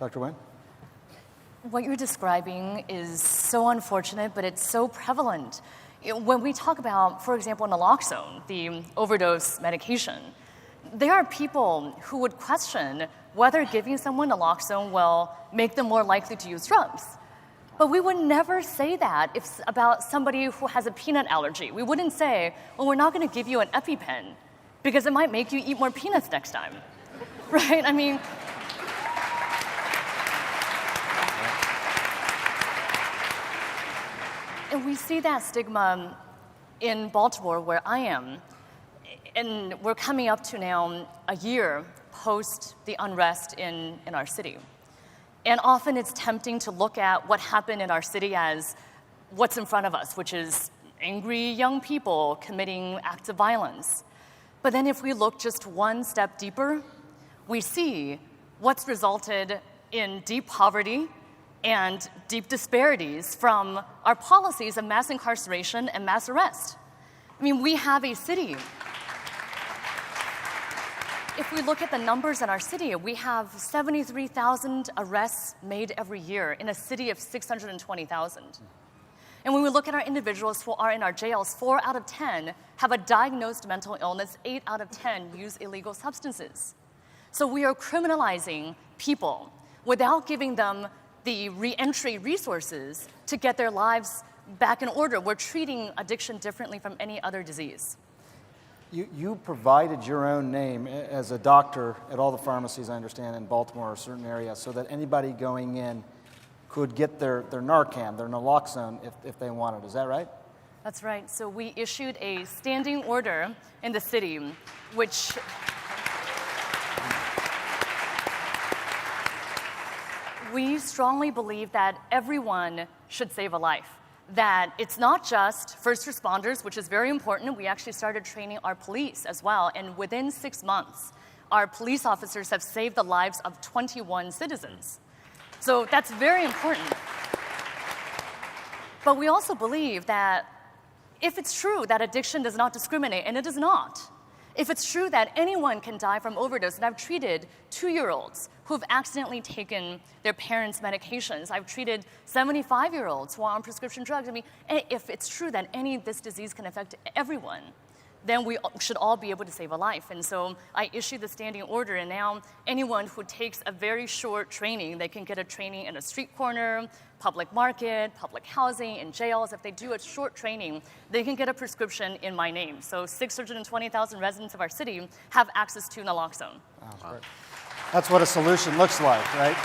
Dr. Wen? What you're describing is so unfortunate, but it's so prevalent. When we talk about, for example, naloxone, the overdose medication, there are people who would question whether giving someone naloxone will make them more likely to use drugs. But we would never say that about somebody who has a peanut allergy. We wouldn't say, well, we're not going to give you an EpiPen because it might make you eat more peanuts next time, right? I mean, and we see that stigma in Baltimore, where I am, and we're coming up to now a year post the unrest in our city. And often it's tempting to look at what happened in our city as what's in front of us, which is angry young people committing acts of violence. But then if we look just one step deeper, we see what's resulted in deep poverty and deep disparities from our policies of mass incarceration and mass arrest. I mean, we have a city. If we look at the numbers in our city, we have 73,000 arrests made every year in a city of 620,000. And when we look at our individuals who are in our jails, 4 out of 10 have a diagnosed mental illness, 8 out of 10 use illegal substances. So we are criminalizing people without giving them the reentry resources to get their lives back in order. We're treating addiction differently from any other disease. You provided your own name as a doctor at all the pharmacies, I understand, in Baltimore or certain areas, so that anybody going in could get their Narcan, their naloxone, if they wanted. Is that right? That's right. So we issued a standing order in the city, which we strongly believe that everyone should save a life. That it's not just first responders, which is very important. We actually started training our police as well, and within 6 months, our police officers have saved the lives of 21 citizens. So that's very important. But we also believe that if it's true that addiction does not discriminate, and it does not, if it's true that anyone can die from overdose, and I've treated 2-year-olds who've accidentally taken their parents' medications. I've treated 75-year-olds who are on prescription drugs. I mean, if it's true that this disease can affect everyone, then we should all be able to save a life. And so I issued the standing order, and now anyone who takes a very short training, they can get a training in a street corner, public market, public housing, in jails. If they do a short training, they can get a prescription in my name. So 620,000 residents of our city have access to naloxone. Wow. That's what a solution looks like, right?